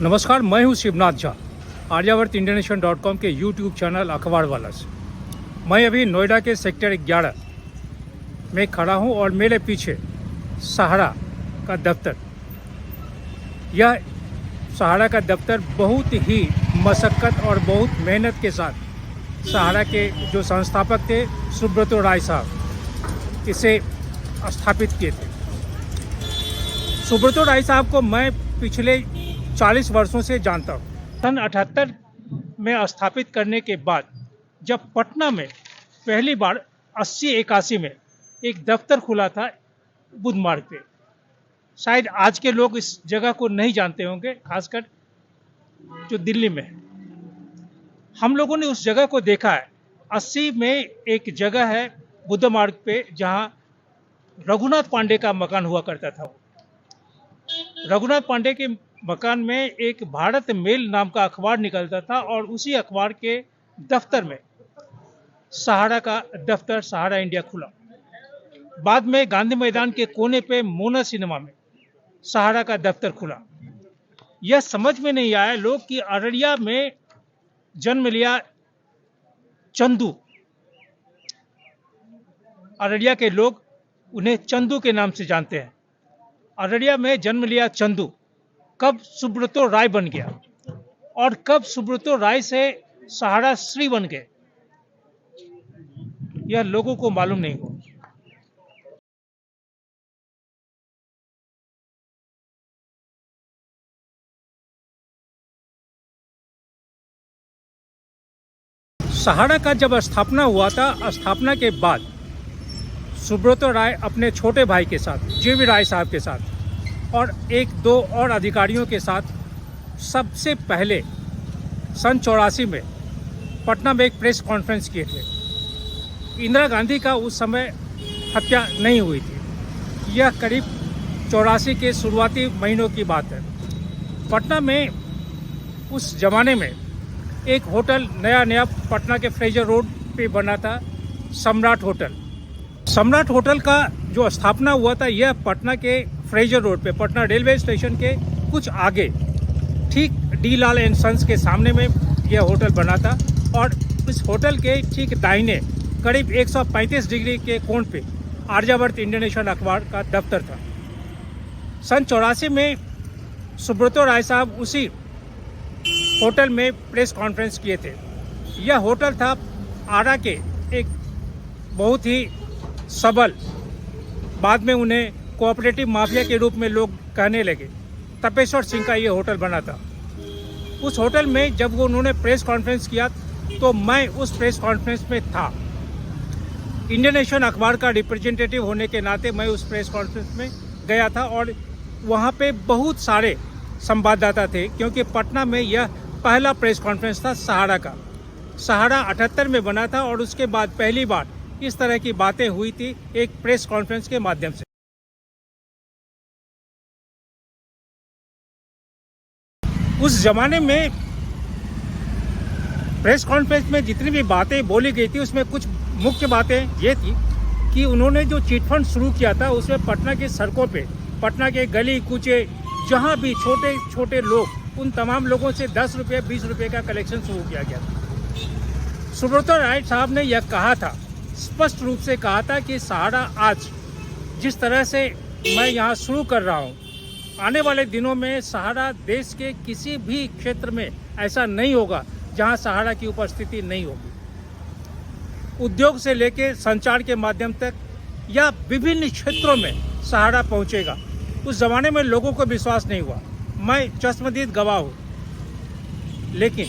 नमस्कार, मैं हूं शिवनाथ झा, आर्यावर्त इंटरनेशनल.com के यूट्यूब चैनल अखबार वाला से। मैं अभी नोएडा के सेक्टर 11 में खड़ा हूं और मेरे पीछे सहारा का दफ्तर, यह सहारा का दफ्तर बहुत ही मशक्क़त और बहुत मेहनत के साथ सहारा के जो संस्थापक थे सुब्रतो राय साहब, इसे स्थापित किए थे। सुब्रतो राय साहब को मैं पिछले 40 वर्षों से जानता हूँ। सन 78 में स्थापित करने के बाद जब पटना में पहली बार 80-81 में एक दफ्तर खुला था बुध मार्ग पे, शायद आज के लोग इस जगह को नहीं जानते होंगे, खासकर जो दिल्ली में है। हम लोगों ने उस जगह को देखा है। 80 में एक जगह है बुध मार्ग पे जहाँ रघुनाथ पांडे का मकान हुआ करता था। रघुनाथ पांडे के मकान में एक भारत मेल नाम का अखबार निकलता था और उसी अखबार के दफ्तर में सहारा का दफ्तर सहारा इंडिया खुला। बाद में गांधी मैदान के कोने पे मोना सिनेमा में सहारा का दफ्तर खुला। यह समझ में नहीं आया लोग कि अररिया में जन्म लिया चंदू, अररिया के लोग उन्हें चंदू के नाम से जानते हैं। अररिया में जन्म लिया चंदू कब सुब्रतो राय बन गया और कब सुब्रतो राय से सहारा श्री बन गए, यह लोगों को मालूम नहीं हो। सहारा का जब स्थापना हुआ था, स्थापना के बाद सुब्रतो राय अपने छोटे भाई के साथ, जीवी राय साहब के साथ और एक दो और अधिकारियों के साथ सबसे पहले सन 84 में पटना में एक प्रेस कॉन्फ्रेंस किए थे। इंदिरा गांधी का उस समय हत्या नहीं हुई थी। यह करीब 84 के शुरुआती महीनों की बात है। पटना में उस जमाने में एक होटल नया पटना के फ्रेजर रोड पे बना था, सम्राट होटल। सम्राट होटल का जो स्थापना हुआ था यह पटना के फ्रेजर रोड पे, पटना रेलवे स्टेशन के कुछ आगे, ठीक डी लाल एंड सन्स के सामने में यह होटल बना था। और इस होटल के ठीक दाहिने करीब 135 डिग्री के कोण पे आर्यावर्त इंटरनेशनल अखबार का दफ्तर था। सन 84 में सुब्रतो राय साहब उसी होटल में प्रेस कॉन्फ्रेंस किए थे। यह होटल था आरा के एक बहुत ही सबल, बाद में उन्हें कोऑपरेटिव माफिया के रूप में लोग कहने लगे, तपेश्वर सिंह का ये होटल बना था। उस होटल में जब वो उन्होंने प्रेस कॉन्फ्रेंस किया तो मैं उस प्रेस कॉन्फ्रेंस में था। इंडियन नेशन अखबार का रिप्रेजेंटेटिव होने के नाते मैं उस प्रेस कॉन्फ्रेंस में गया था और वहाँ पे बहुत सारे संवाददाता थे, क्योंकि पटना में यह पहला प्रेस कॉन्फ्रेंस था सहारा का। सहारा 78 में बना था और उसके बाद पहली बार इस तरह की बातें हुई थी एक प्रेस कॉन्फ्रेंस के माध्यम से। उस जमाने में प्रेस कॉन्फ्रेंस में जितनी भी बातें बोली गई थी उसमें कुछ मुख्य बातें ये थी कि उन्होंने जो चिट फंड शुरू किया था उसमें पटना की सड़कों पे, पटना के गली कूचे, जहाँ भी छोटे छोटे लोग, उन तमाम लोगों से 10 रुपये 20 रुपये का कलेक्शन शुरू किया गया था। सुब्रतो राय साहब ने यह कहा था, स्पष्ट रूप से कहा था कि सहारा आज जिस तरह से मैं यहाँ शुरू कर रहा हूँ, आने वाले दिनों में सहारा देश के किसी भी क्षेत्र में ऐसा नहीं होगा जहाँ सहारा की उपस्थिति नहीं होगी। उद्योग से लेकर संचार के माध्यम तक या विभिन्न क्षेत्रों में सहारा पहुँचेगा। उस ज़माने में लोगों को विश्वास नहीं हुआ, मैं चश्मदीद गवाह हूँ। लेकिन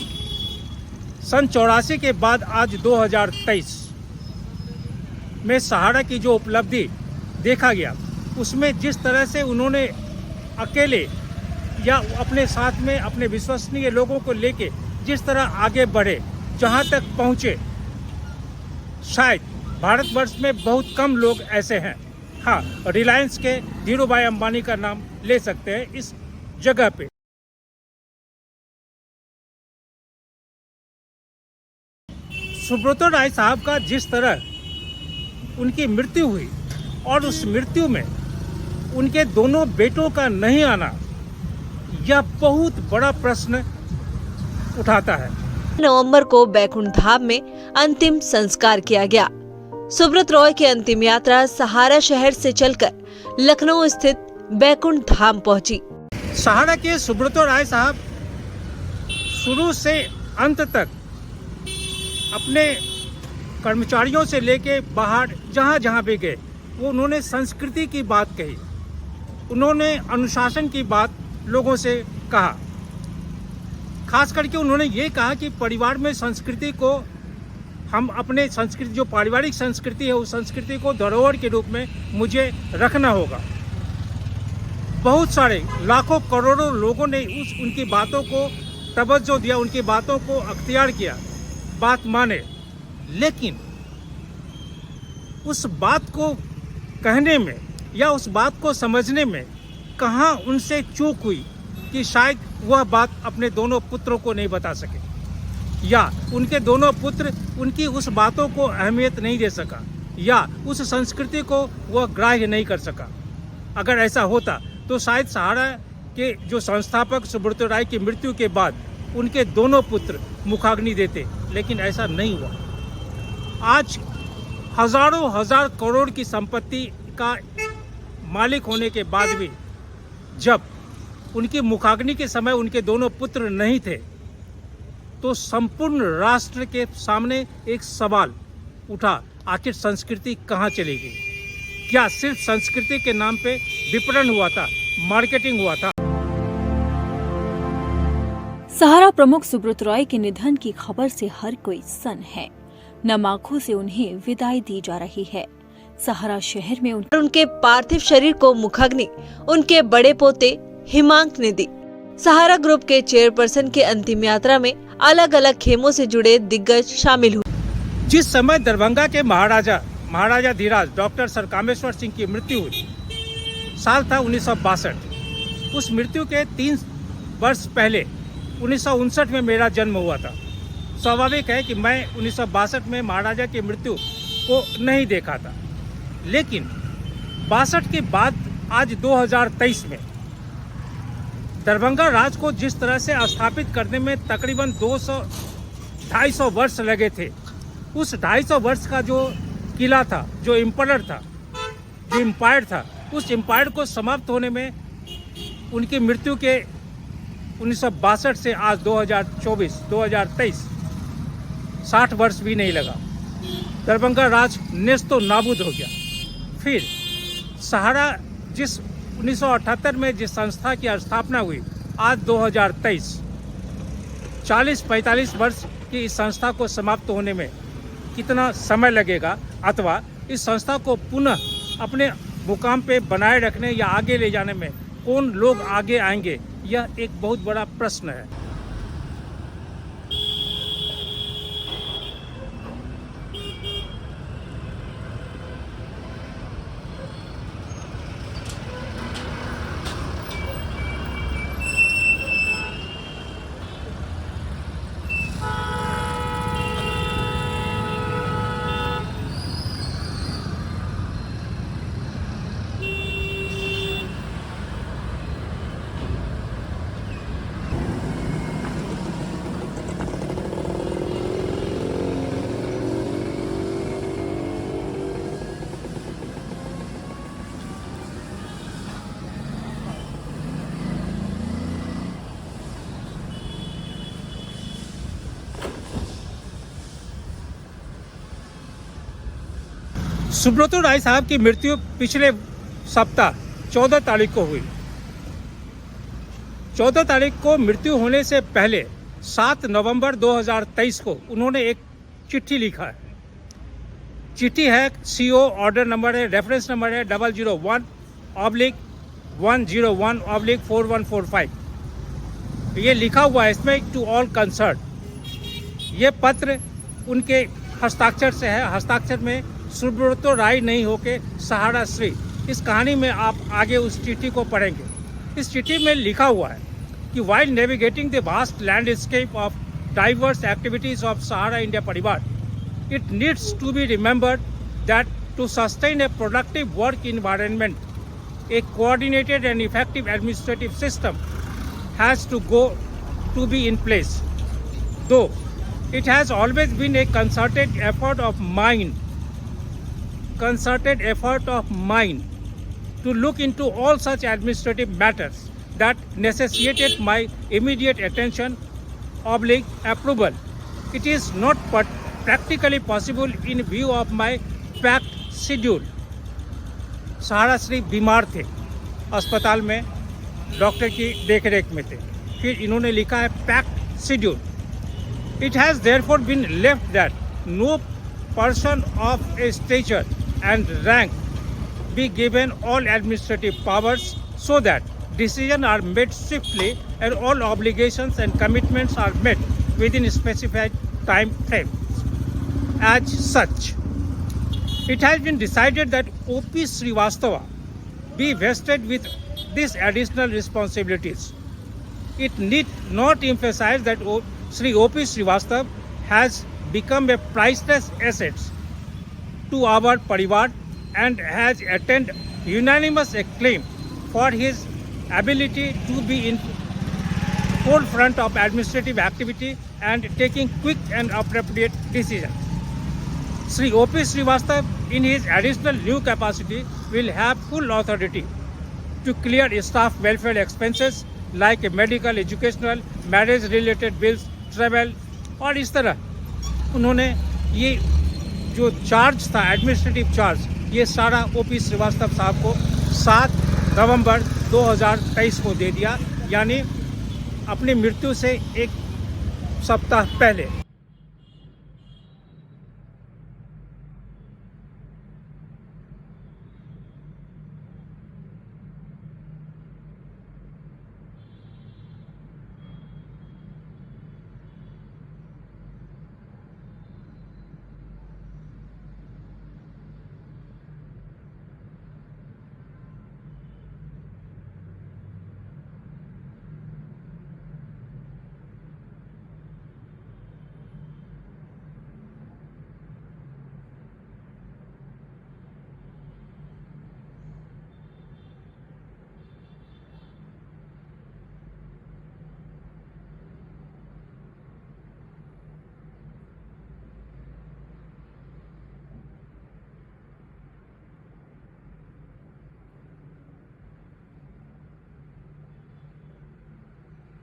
सन 84 के बाद आज 2023 में सहारा की जो उपलब्धि देखा गया, उसमें जिस तरह से उन्होंने अकेले या अपने साथ में अपने विश्वसनीय लोगों को लेके जिस तरह आगे बढ़े, जहां तक पहुंचे, शायद भारतवर्ष में बहुत कम लोग ऐसे हैं। हाँ, रिलायंस के धीरू भाई अंबानी का नाम ले सकते हैं इस जगह पे। सुब्रतो राय साहब का जिस तरह उनकी मृत्यु हुई और उस मृत्यु में उनके दोनों बेटों का नहीं आना, यह बहुत बड़ा प्रश्न उठाता है। नवंबर को बैकुंठ धाम में अंतिम संस्कार किया गया। सुब्रत रॉय की अंतिम यात्रा सहारा शहर से चलकर लखनऊ स्थित बैकुंठ धाम पहुंची। सहारा के सुब्रत राय साहब शुरू से अंत तक अपने कर्मचारियों से लेके बाहर जहाँ जहाँ भी गए, वो उन्होंने संस्कृति की बात कही, उन्होंने अनुशासन की बात लोगों से कहा। खास करके उन्होंने ये कहा कि परिवार में संस्कृति को हम अपने संस्कृति, जो पारिवारिक संस्कृति है, उस संस्कृति को धरोहर के रूप में मुझे रखना होगा। बहुत सारे लाखों करोड़ों लोगों ने उनकी बातों को तवज्जो दिया, उनकी बातों को अख्तियार किया, बात माने। लेकिन उस बात को कहने में या उस बात को समझने में कहाँ उनसे चूक हुई कि शायद वह बात अपने दोनों पुत्रों को नहीं बता सके, या उनके दोनों पुत्र उनकी उस बातों को अहमियत नहीं दे सका, या उस संस्कृति को वह ग्राह्य नहीं कर सका। अगर ऐसा होता तो शायद सहारा के जो संस्थापक सुब्रत राय की मृत्यु के बाद उनके दोनों पुत्र मुखाग्नि देते, लेकिन ऐसा नहीं हुआ। आज हजारों हजार करोड़ की संपत्ति का मालिक होने के बाद भी जब उनकी मुखाग्नि के समय उनके दोनों पुत्र नहीं थे, तो संपूर्ण राष्ट्र के सामने एक सवाल उठा, आखिर संस्कृति कहाँ चली गई? क्या सिर्फ संस्कृति के नाम पे विपणन हुआ था, मार्केटिंग हुआ था? सहारा प्रमुख सुब्रत रॉय के निधन की खबर से हर कोई सन्न है। नम आंखों से उन्हें विदाई दी जा रही है। सहारा शहर में उनके पार्थिव शरीर को मुखाग्नि उनके बड़े पोते हिमांक ने दी। सहारा ग्रुप के चेयरपर्सन के अंतिम यात्रा में अलग अलग खेमों से जुड़े दिग्गज शामिल हुए। जिस समय दरभंगा के महाराजा धीराज डॉक्टर सर कामेश्वर सिंह की मृत्यु हुई, साल था 1962। उस मृत्यु के 3 वर्ष पहले 1959 में मेरा जन्म हुआ था। स्वाभाविक है कि मैं 1962 में महाराजा की मृत्यु को नहीं देखा था, लेकिन 62 के बाद आज 2023 में दरभंगा राज को जिस तरह से स्थापित करने में तकरीबन 250 वर्ष लगे थे, उस 250 वर्ष का जो किला था, जो एम्पायर था, जो एम्पायर था, उस एम्पायर को समाप्त होने में उनकी मृत्यु के 1962 से आज 2023 60 वर्ष भी नहीं लगा। दरभंगा राज नेस्तो नाबूद हो गया। फिर सहारा जिस 1978 में जिस संस्था की स्थापना हुई, आज 2023 40-45 वर्ष की इस संस्था को समाप्त होने में कितना समय लगेगा, अथवा इस संस्था को पुनः अपने मुकाम पे बनाए रखने या आगे ले जाने में कौन लोग आगे आएंगे, यह एक बहुत बड़ा प्रश्न है। सुब्रत राय साहब की मृत्यु पिछले सप्ताह 14 तारीख को हुई। 14 तारीख को मृत्यु होने से पहले 7 नवंबर 2023 को उन्होंने एक चिट्ठी लिखा है। चिट्ठी है CO ऑर्डर नंबर है, रेफरेंस नंबर है 001/101/4145। ये लिखा हुआ है इसमें, टू ऑल कंसर्न। ये पत्र उनके हस्ताक्षर से है। हस्ताक्षर में सुब्रत राय नहीं होके सहारा श्री। इस कहानी में आप आगे उस चिट्ठी को पढ़ेंगे। इस चिट्ठी में लिखा हुआ है कि while navigating the vast landscape of diverse activities of Sahara India Parivar, it needs to be remembered that to sustain a productive work environment, a coordinated and effective administrative system has to be in place. Though it has always been a concerted effort of mine to look into all such administrative matters that necessitated my immediate attention / approval. It is not practically possible in view of my packed schedule. सहारा श्री बीमार थे, अस्पताल में doctor की देखरेख में थे। फिर इन्होंने लिखा है packed schedule. It has therefore been left that no person of a stature and rank be given all administrative powers, so that decisions are made swiftly and all obligations and commitments are met within specified time frames. As such, it has been decided that O.P. Srivastava be vested with these additional responsibilities. It need not emphasize that Sri O.P. Srivastava has become a priceless asset to our parivar and has attained unanimous acclaim for his ability to be in forefront of administrative activity and taking quick and appropriate decisions. Sri O.P. Srivastava, in his additional new capacity, will have full authority to clear staff welfare expenses like medical, educational, marriage-related bills, travel और इस तरह उन्होंने ये जो charge था administrative charge ये सारा O.P. Srivastava साहब को 7 नवंबर 2023 को दे दिया, यानी अपनी मृत्यु से एक सप्ताह पहले।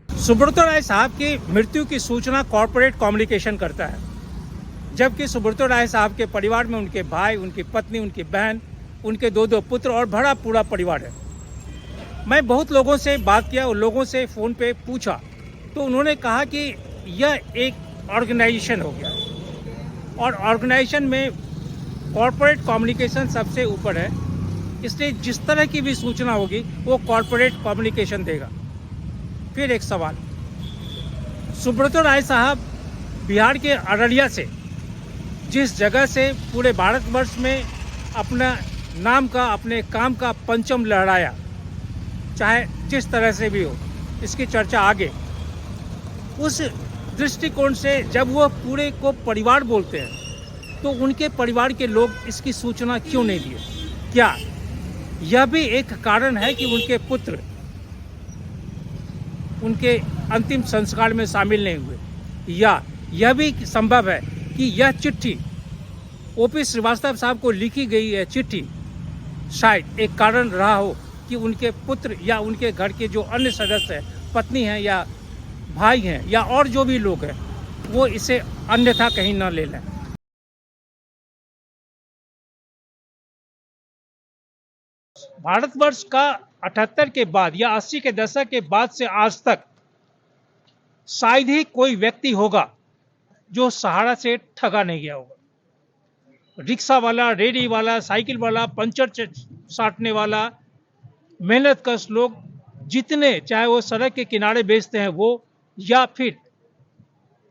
सुब्रतो राय साहब की मृत्यु की सूचना कॉर्पोरेट कम्युनिकेशन करता है, जबकि सुब्रतो राय साहब के परिवार में उनके भाई, उनकी पत्नी, उनकी बहन, उनके 2 पुत्र और बड़ा पूरा परिवार है। मैं बहुत लोगों से बात किया और लोगों से फ़ोन पे पूछा तो उन्होंने कहा कि यह एक ऑर्गेनाइजेशन हो गया और ऑर्गेनाइजेशन में कॉर्पोरेट कम्युनिकेशन सबसे ऊपर है, इसलिए जिस तरह की भी सूचना होगी वो कॉर्पोरेट कम्युनिकेशन देगा। फिर एक सवाल, सुब्रतो राय साहब बिहार के अररिया से जिस जगह से पूरे भारतवर्ष में अपना नाम का, अपने काम का परचम लहराया, चाहे जिस तरह से भी हो, इसकी चर्चा आगे। उस दृष्टिकोण से जब वो पूरे को परिवार बोलते हैं तो उनके परिवार के लोग इसकी सूचना क्यों नहीं दिए? क्या यह भी एक कारण है कि उनके पुत्र उनके अंतिम संस्कार में शामिल नहीं हुए, या यह भी संभव है कि यह चिट्ठी O.P. श्रीवास्तव साहब को लिखी गई है चिट्ठी शायद एक कारण रहा हो कि उनके पुत्र या उनके घर के जो अन्य सदस्य हैं, पत्नी हैं या भाई हैं या और जो भी लोग हैं, वो इसे अन्यथा कहीं न ले लें। भारतवर्ष का 78 के बाद या 80 के दशक के बाद से आज तक शायद ही कोई व्यक्ति होगा जो सहारा से ठगा नहीं गया होगा। रिक्शा वाला, रेडी वाला, साइकिल वाला, पंचर साटने वाला, मेहनतकश लोग जितने, चाहे वो सड़क के किनारे बेचते हैं वो, या फिर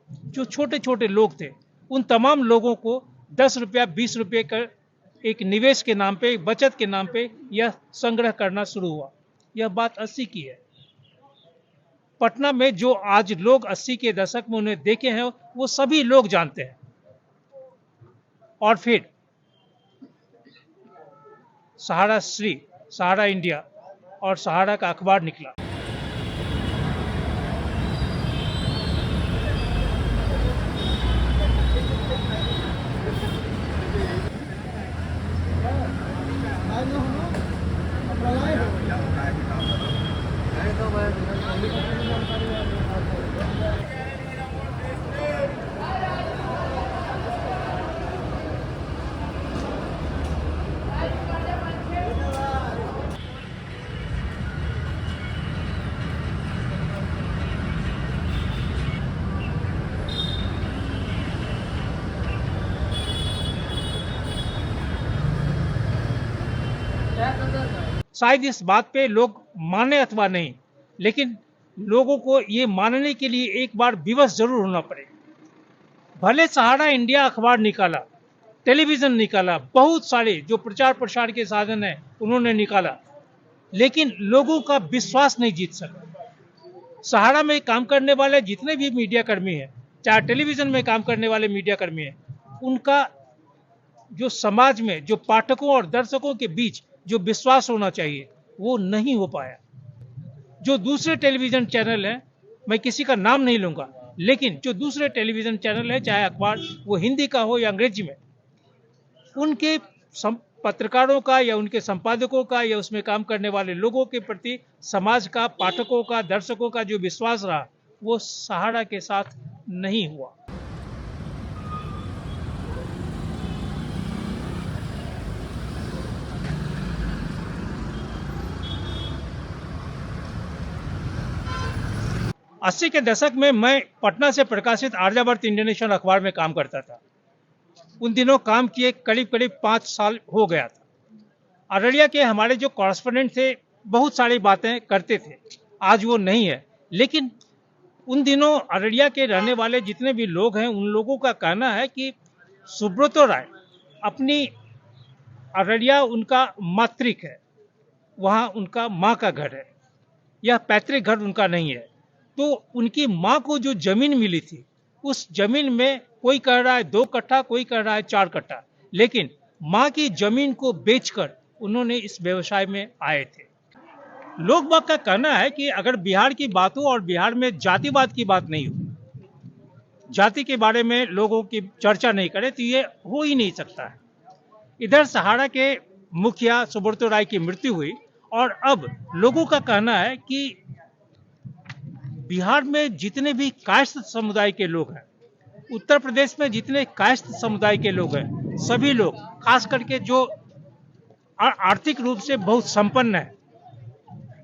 जो छोटे छोटे लोग थे, उन तमाम लोगों को 10 रुपया 20 रुपये का एक निवेश के नाम पे, बचत के नाम पे यह संग्रह करना शुरू हुआ। यह बात 80 की है। पटना में जो आज लोग 80 के दशक में उन्हें देखे हैं वो सभी लोग जानते हैं। और फिर सहारा श्री, सहारा इंडिया और सहारा का अखबार निकला। शायद इस बात पे लोग माने अथवा नहीं, लेकिन लोगों को ये मानने के लिए एक बार विवश जरूर होना पड़ेगा। भले सहारा इंडिया अखबार निकाला, टेलीविजन निकाला, बहुत सारे जो प्रचार प्रसार के साधन है उन्होंने निकाला, लेकिन लोगों का विश्वास नहीं जीत सका। सहारा में काम करने वाले जितने भी मीडिया कर्मी हैं, चाहे टेलीविजन में काम करने वाले मीडिया कर्मी हैं, उनका जो समाज में जो पाठकों और दर्शकों के बीच जो विश्वास होना चाहिए वो नहीं हो पाया। जो दूसरे टेलीविजन चैनल हैं, मैं किसी का नाम नहीं लूंगा, लेकिन जो दूसरे टेलीविजन चैनल है चाहे अखबार वो हिंदी का हो या अंग्रेजी में, उनके पत्रकारों का या उनके संपादकों का या उसमें काम करने वाले लोगों के प्रति समाज का, पाठकों का, दर्शकों का जो विश्वास रहा वो सहारा के साथ नहीं हुआ। अस्सी के दशक में मैं पटना से प्रकाशित आर्यावर्त इंटरनेशनल अखबार में काम करता था। उन दिनों काम किए करीब 5 साल हो गया था। अररिया के हमारे जो कॉरेस्पोंडेंट थे बहुत सारी बातें करते थे, आज वो नहीं है, लेकिन उन दिनों अररिया के रहने वाले जितने भी लोग हैं उन लोगों का कहना है कि सुब्रतो राय अपनी अररिया उनका मातृक है, वहाँ उनका माँ का घर है, यह पैतृक घर उनका नहीं है। तो उनकी माँ को जो जमीन मिली थी उस जमीन में कोई कह रहा है 2 कट्ठा, कोई कह रहा है 4 कट्ठा, लेकिन माँ की जमीन को बेचकर उन्होंने इस व्यवसाय में आए थे। लोग बाग का कहना है कि अगर बिहार की बात हो और बिहार में जातिवाद की बात नहीं हो, जाति के बारे में लोगों की चर्चा नहीं करे, तो ये हो ही नहीं सकता है। इधर सहारा के मुखिया सुब्रतो राय की मृत्यु हुई और अब लोगों का कहना है कि बिहार में जितने भी कायस्थ समुदाय के लोग हैं, उत्तर प्रदेश में जितने कायस्थ समुदाय के लोग हैं, सभी लोग खास करके जो आर्थिक रूप से बहुत संपन्न है,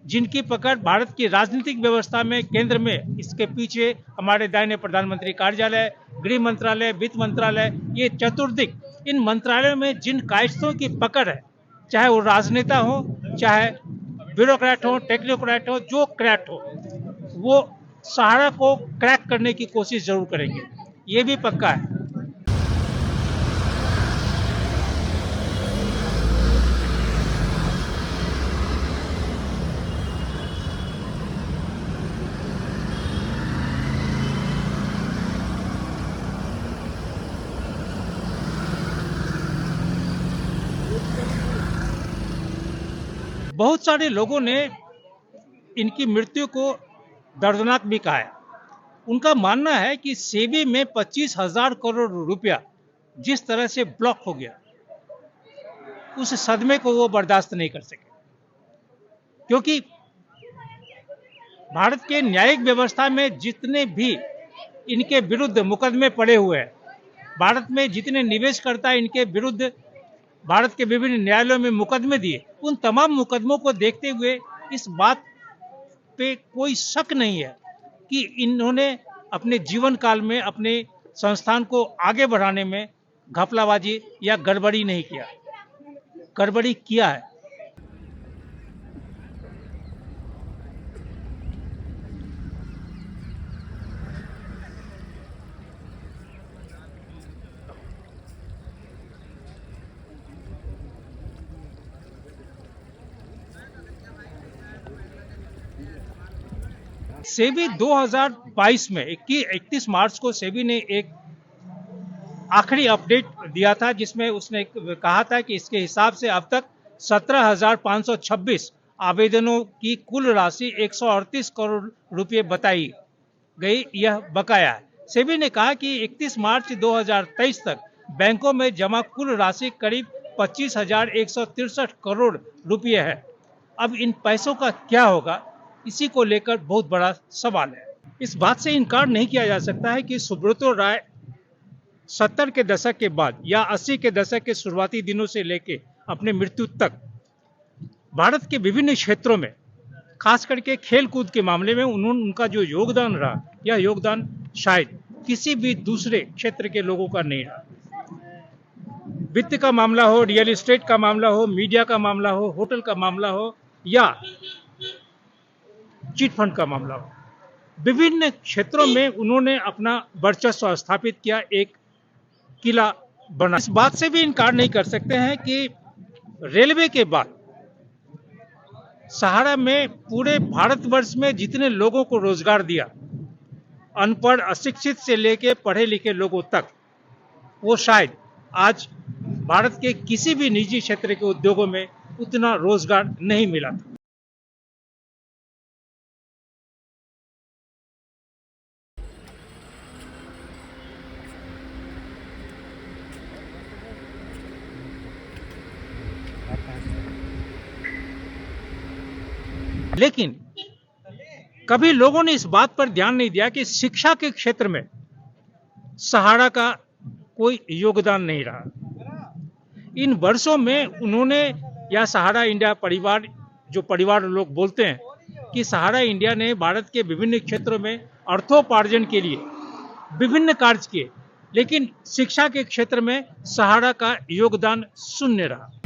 जिनकी पकड़ भारत की राजनीतिक व्यवस्था में केंद्र में, इसके पीछे हमारे दाहिने प्रधानमंत्री कार्यालय, गृह मंत्रालय, वित्त मंत्रालय, ये चतुर्दिक, इन मंत्रालयों में जिन कायस्थों की पकड़ है, चाहे वो राजनेता हो, चाहे ब्यूरोक्रेट हो, टेक्नोक्रेट हो, जो क्रैट हो, वो सहारा को क्रैक करने की कोशिश जरूर करेंगे, ये भी पक्का है। बहुत सारे लोगों ने इनकी मृत्यु को दर्दनाक भी कहा है। उनका मानना है कि सेबी में 25,000 करोड़ रुपया जिस तरह से ब्लॉक हो गया, उस सदमे को वो बर्दाश्त नहीं कर सके, क्योंकि भारत के न्यायिक व्यवस्था में जितने भी इनके विरुद्ध मुकदमे पड़े हुए हैं, भारत में जितने निवेशकर्ता इनके विरुद्ध भारत के विभिन्न न्यायालयों में मुकदमे दिए, उन तमाम मुकदमों को देखते हुए इस बात पे कोई शक नहीं है कि इन्होंने अपने जीवन काल में अपने संस्थान को आगे बढ़ाने में घपलाबाजी या गड़बड़ी नहीं किया, गड़बड़ी किया है। सेबी 2022 में 31 मार्च को सेबी ने एक आखिरी अपडेट दिया था, जिसमें उसने कहा था कि इसके हिसाब से अब तक 17,526 आवेदनों की कुल राशि 138 करोड़ रुपए बताई गई, यह बकाया है। सेबी ने कहा कि 31 मार्च 2023 तक बैंकों में जमा कुल राशि करीब 25,163 करोड़ रुपए है। अब इन पैसों का क्या होगा, इसी को लेकर बहुत बड़ा सवाल है। इस बात से इनकार नहीं किया जा सकता है कि सुब्रतो राय 70 के दशक के बाद या 80 के दशक के शुरुआती दिनों से लेकर अपने मृत्यु तक भारत के विभिन्न क्षेत्रों में, खास करके खेल कूद के मामले में उनका जो योगदान रहा, यह योगदान शायद किसी भी दूसरे क्षेत्र के लोगों का नहीं रहा। वित्त का मामला हो, रियल एस्टेट का मामला हो, मीडिया का मामला हो, होटल का मामला हो, या चिट फंड का मामला हो, विभिन्न क्षेत्रों में उन्होंने अपना वर्चस्व स्थापित किया, एक किला बना। इस बात से भी इनकार नहीं कर सकते हैं कि रेलवे के बाद सहारा में पूरे भारतवर्ष में जितने लोगों को रोजगार दिया, अनपढ़ अशिक्षित से लेके पढ़े लिखे लोगों तक, वो शायद आज भारत के किसी भी निजी क्षेत्र के उद्योगों में उतना रोजगार नहीं मिला था। लेकिन कभी लोगों ने इस बात पर ध्यान नहीं दिया कि शिक्षा के क्षेत्र में सहारा का कोई योगदान नहीं रहा। इन वर्षों में उन्होंने, या सहारा इंडिया परिवार, जो परिवार लोग बोलते हैं कि सहारा इंडिया ने भारत के विभिन्न क्षेत्रों में अर्थोपार्जन के लिए विभिन्न कार्य किए, लेकिन शिक्षा के क्षेत्र में सहारा का योगदान शून्य रहा।